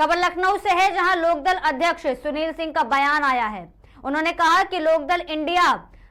खबर लखनऊ से है, जहां लोकदल अध्यक्ष सुनील सिंह का बयान आया है। उन्होंने कहा कि लोकदल इंडिया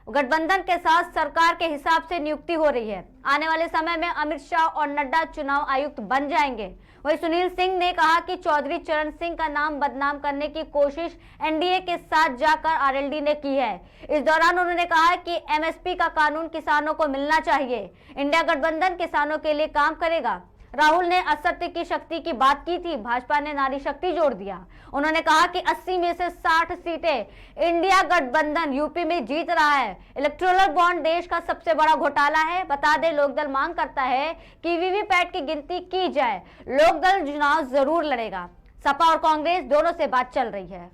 गठबंधन के साथ सरकार के हिसाब से नियुक्ति हो रही है। आने वाले समय में अमित शाह और नड्डा चुनाव आयुक्त बन जाएंगे। वहीं सुनील सिंह ने कहा कि चौधरी चरण सिंह का नाम बदनाम करने की कोशिश एनडीए के साथ जाकर आरएलडी ने की है। इस दौरान उन्होंने कहा कि एमएसपी का कानून किसानों को मिलना चाहिए। इंडिया गठबंधन किसानों के लिए काम करेगा। राहुल ने असत्य की शक्ति की बात की थी, भाजपा ने नारी शक्ति जोड़ दिया। उन्होंने कहा कि 80 में से 60 सीटें इंडिया गठबंधन यूपी में जीत रहा है। इलेक्टोरल बॉन्ड देश का सबसे बड़ा घोटाला है। बता दें, लोकदल मांग करता है कि वीवीपैट की गिनती की जाए। लोकदल चुनाव जरूर लड़ेगा। सपा और कांग्रेस दोनों से बात चल रही है।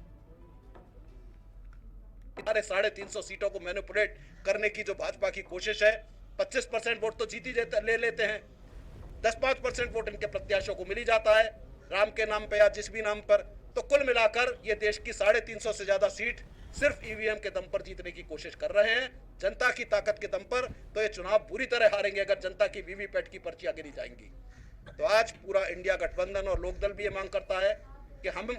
350 सीटों को मैनिपुलेट करने की जो भाजपा की कोशिश है, 25% वोट तो जीती ले लेते हैं, 10-5% वोट इनके प्रत्याशियों को मिल ही जाता है, राम के नाम पे या जिस भी नाम पर। तो कुल मिलाकर ये देश की 350 से ज्यादा सीट सिर्फ ईवीएम के दम पर जीतने की कोशिश कर रहे हैं, जनता की ताकत के दम पर। तो ये चुनाव बुरी तरह हारेंगे अगर जनता की वीवीपैट की पर्चियां गिनी जाएंगी। तो आज पूरा इंडिया गठबंधन और लोकदल भी ये मांग करता है कि हम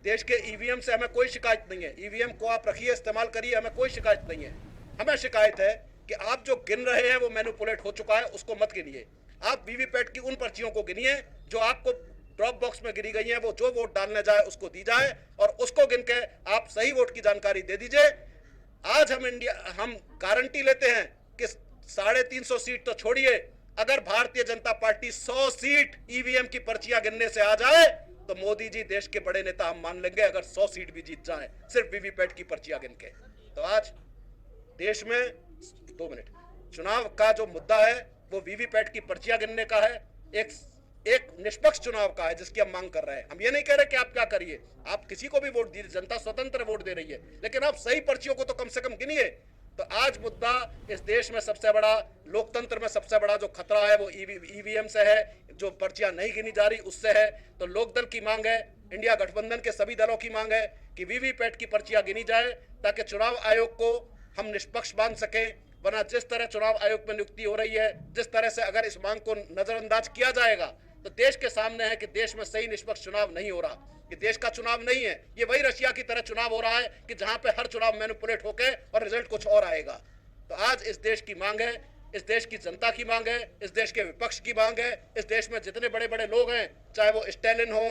देश के ईवीएम से हमें कोई शिकायत नहीं है। ईवीएम को आप रखिए, इस्तेमाल करिए, हमें कोई शिकायत नहीं है। हमें शिकायत है कि आप जो गिन रहे हैं वो मैनिपुलेट हो चुका है, उसको मत गिनिए। आप वीवीपैट की उन पर्चियों को गिनिए जो आपको ड्रॉप बॉक्स में गिरी गई हैं, वो जो वोट डालने जाए उसको दी जाए और उसको गिन के आप सही वोट की जानकारी दे दीजिए। आज हम गारंटी लेते हैं कि 350 सीट तो छोड़िए, अगर Bharatiya Janata party 100 seat EVM की पर्चियां गिनने से आ जाए तो मोदी जी देश के बड़े नेता हम मान लेंगे, अगर 100 सीट भी जीत जाए सिर्फ वीवीपैट की पर्चियां गिन के। तो आज देश में 2 मिनट चुनाव का जो मुद्दा है वो वीवीपैट की पर्चियां गिनने का है, एक निष्पक्ष चुनाव का है जिसकी हम मांग कर रहे हैं। हम ये नहीं कह रहे कि आप क्या करिए, आप किसी को भी वोट दीजिए, जनता स्वतंत्र वोट दे रही है, लेकिन आप सही पर्चियों को तो कम से कम गिनिए। तो आज मुद्दा इस देश में सबसे बड़ा, लोकतंत्र में सबसे बड़ा जो खतरा है वो ईवीएम से है, जो पर्चियां नहीं गिनी जा रही उससे है। तो लोकदल की मांग है, इंडिया गठबंधन के सभी दलों की मांग है कि वीवीपैट की पर्चियां गिनी जाए ताकि चुनाव आयोग को हम निष्पक्ष मान सकें। वरना जिस तरह चुनाव आयोग में नियुक्ति हो रही है, जिस तरह से अगर इस मांग को नजरअंदाज किया जाएगा तो देश के सामने है कि देश में सही निष्पक्ष चुनाव नहीं हो रहा, कि देश का चुनाव नहीं है। ये वही रशिया की तरह चुनाव हो रहा है कि जहां पे हर चुनाव मैनिपुलेट होके और रिजल्ट कुछ और आएगा। तो आज इस देश की मांग है, इस देश की जनता की मांग है, इस देश के विपक्ष की मांग है, इस देश में जितने बड़े बड़े लोग हैं, चाहे वो स्टैलिन हो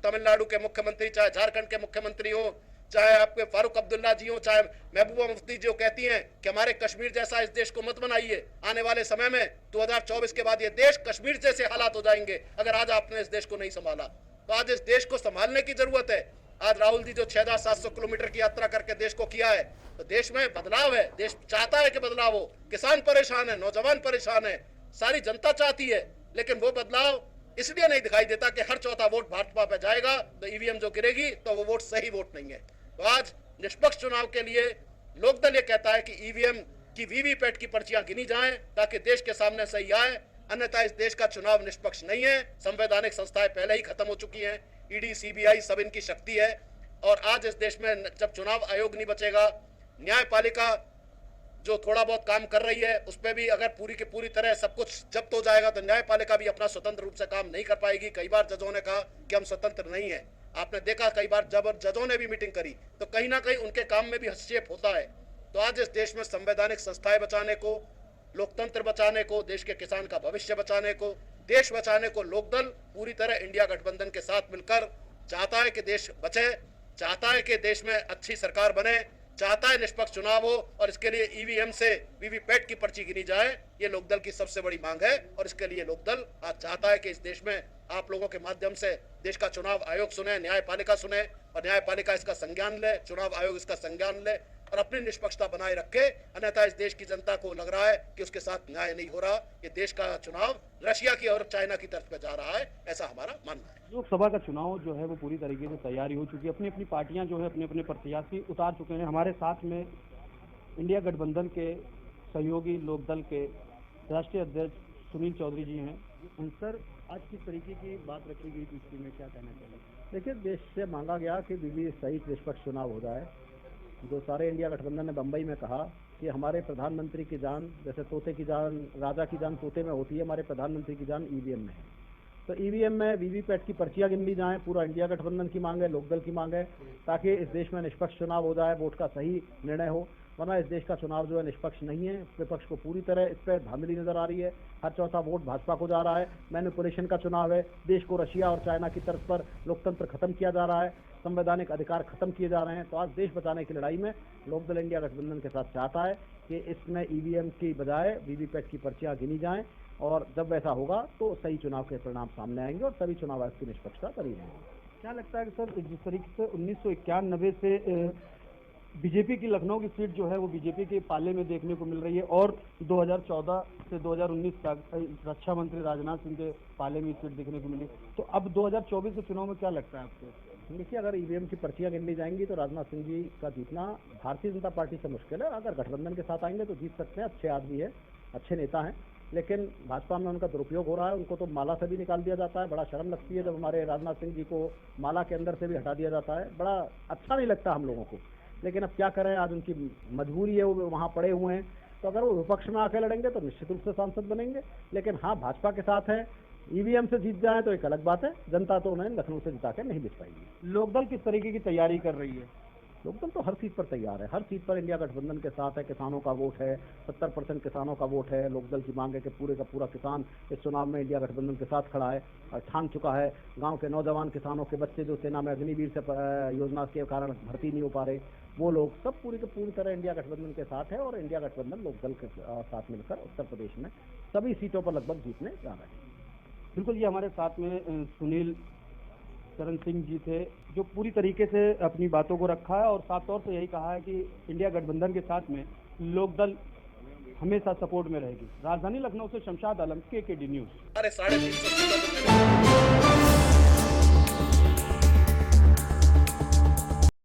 तमिलनाडु के मुख्यमंत्री, चाहे झारखंड के मुख्यमंत्री हो, चाहे आपके फारूक अब्दुल्ला जी हो, चाहे महबूबा मुफ्ती जो कहती हैं कि हमारे कश्मीर जैसा इस देश को मत बनाइए। आने वाले समय में 2024 के बाद ये देश कश्मीर जैसे हालात हो जाएंगे अगर आज आपने इस देश को नहीं संभाला। तो आज इस देश को संभालने की जरूरत है। आज राहुल जी जो 6700 किलोमीटर की यात्रा करके देश को किया है, तो देश में बदलाव है, देश चाहता है कि बदलाव हो। किसान परेशान है, नौजवान परेशान है, सारी जनता चाहती है, लेकिन वो बदलाव इसलिए नहीं दिखाई देता कि हर चौथा वोट भाजपा पे जाएगा तो ईवीएम जो गिरेगी तो वो वोट सही वोट नहीं है। तो आज निष्पक्ष चुनाव के लिए लोकदल ये कहता है कि ईवीएम की वीवीपैट की पर्चियां गिनी जाएं ताकि देश के सामने सही आए, अन्यथा इस देश का चुनाव निष्पक्ष नहीं है। संवैधानिक संस्थाएं पहले ही खत्म हो चुकी हैं, ईडी सीबीआई सब इनकी शक्ति है। और आज इस देश में जब चुनाव आयोग नहीं बचेगा, न्यायपालिका जो थोड़ा बहुत काम कर रही है उस पर भी अगर पूरी की पूरी तरह सब कुछ जब्त हो जाएगा तो न्यायपालिका भी अपना स्वतंत्र रूप से काम नहीं कर पाएगी। कई बार जजों ने कहा कि हम स्वतंत्र नहीं है, आपने देखा कई बार जब जजों ने भी मीटिंग करी तो कहीं ना कहीं उनके काम में भी हस्तक्षेप होता है। तो आज इस देश में संवैधानिक संस्थाएं बचाने को, लोकतंत्र बचाने को, देश के किसान का भविष्य बचाने को, देश बचाने को लोकदल पूरी तरह इंडिया गठबंधन के साथ मिलकर चाहता है कि देश बचे, चाहता है कि देश में अच्छी सरकार बने, चाहता है निष्पक्ष चुनाव हो और इसके लिए ईवीएम से वीवीपैट की पर्ची गिनी जाए। ये लोकदल की सबसे बड़ी मांग है और इसके लिए लोकदल आज चाहता है कि इस देश में आप लोगों के माध्यम से देश का चुनाव आयोग सुने, न्यायपालिका सुने और न्यायपालिका इसका संज्ञान ले, चुनाव आयोग इसका संज्ञान ले और अपनी निष्पक्षता बनाए रखे। अन्यथा इस देश की जनता को लग रहा है कि उसके साथ न्याय नहीं हो रहा। ये देश का चुनाव रशिया की और चाइना की तरफ पे जा रहा है, ऐसा हमारा मानना है। लोकसभा का चुनाव जो है वो पूरी तरीके से तैयारी हो चुकी है। अपनी अपनी पार्टियां जो है अपने अपने प्रत्याशी उतार चुके हैं। हमारे साथ में इंडिया गठबंधन के सहयोगी लोकदल के राष्ट्रीय अध्यक्ष सुनील चौधरी जी हैं। सर, आज किस तरीके की बात रखी गई थी, इसमें क्या कहना चाहिए? देखिए, देश से मांगा गया कि सही निष्पक्ष चुनाव हो जाए। जो सारे इंडिया गठबंधन ने बम्बई में कहा कि हमारे प्रधानमंत्री की जान, जैसे तोते की जान, राजा की जान तोते में होती है, हमारे प्रधानमंत्री की जान ईवीएम में है। तो ईवीएम में वीवीपैट की पर्चियां गिन ली जाएं, पूरा इंडिया गठबंधन की मांग है, लोकदल की मांग है, ताकि इस देश में निष्पक्ष चुनाव हो जाए, वोट का सही निर्णय हो। वरना इस देश का चुनाव जो है निष्पक्ष नहीं है। विपक्ष को पूरी तरह इस पर धांधली नजर आ रही है। हर चौथा वोट भाजपा को जा रहा है। मैनिपुलेशन का चुनाव है। देश को रशिया और चाइना की तर्ज पर लोकतंत्र खत्म किया जा रहा है, संवैधानिक अधिकार खत्म किए जा रहे हैं। तो आज देश बचाने की लड़ाई में लोकदल इंडिया गठबंधन के साथ चाहता है कि इसमें ईवीएम की बजाय वीवीपैट की पर्चियां गिनी जाएं, और जब वैसा होगा तो सही चुनाव के परिणाम सामने आएंगे और सभी चुनाव आयोग की निष्पक्षता बनी रहेगी। क्या लगता है कि सर जिस तरीके से 1991 से बीजेपी की लखनऊ की सीट जो है वो बीजेपी के पाले में देखने को मिल रही है, और 2014 से 2019 तक रक्षा मंत्री राजनाथ सिंह के पाले में सीट देखने को मिली, तो अब 2024 के चुनाव में क्या लगता है आपको? देखिए, अगर ईवीएम की पर्चियां गिन ली जाएंगी तो राजनाथ सिंह जी का जीतना भारतीय जनता पार्टी से मुश्किल है। अगर गठबंधन के साथ आएंगे तो जीत सकते हैं। अच्छे आदमी है, अच्छे नेता हैं, लेकिन भाजपा में उनका दुरुपयोग हो रहा है। उनको तो माला से भी निकाल दिया जाता है। बड़ा शर्म लगती है जब हमारे राजनाथ सिंह जी को माला के अंदर से भी हटा दिया जाता है। बड़ा अच्छा नहीं लगता हम लोगों को, लेकिन अब क्या करें, आज उनकी मजबूरी है, वो वहाँ पड़े हुए हैं। तो अगर वो विपक्ष में आके लड़ेंगे तो निश्चित रूप से सांसद बनेंगे, लेकिन हाँ, भाजपा के साथ है। ईवीएम से जीत जाए तो एक अलग बात है। जनता तो उन्हें लखनऊ से जिता के नहीं जीत पाएगी। लोकदल किस तरीके की तैयारी कर रही है? लोकदल तो हर सीट पर तैयार है। हर सीट पर इंडिया गठबंधन के साथ है। किसानों का वोट है, 70% किसानों का वोट है। लोकदल की मांग है कि पूरे का पूरा किसान इस चुनाव में इंडिया गठबंधन के साथ खड़ा है और ठान चुका है। गांव के नौजवान किसानों के बच्चे जो सेना में अग्निवीर से योजना के कारण भर्ती नहीं हो पा रहे, वो लोग सब पूरी के पूरी तरह इंडिया गठबंधन के साथ है। और इंडिया गठबंधन लोकदल के साथ मिलकर उत्तर प्रदेश में सभी सीटों पर लगभग जीतने जा रहे हैं। बिल्कुल, ये हमारे साथ में सुनील चरण सिंह जी थे, जो पूरी तरीके से अपनी बातों को रखा है और साफ तौर से यही कहा है कि इंडिया गठबंधन के साथ में लोकदल हमेशा सपोर्ट में रहेगी। राजधानी लखनऊ से शमशाद आलम, KKD न्यूज़। अरे 350 सीटों को मैंने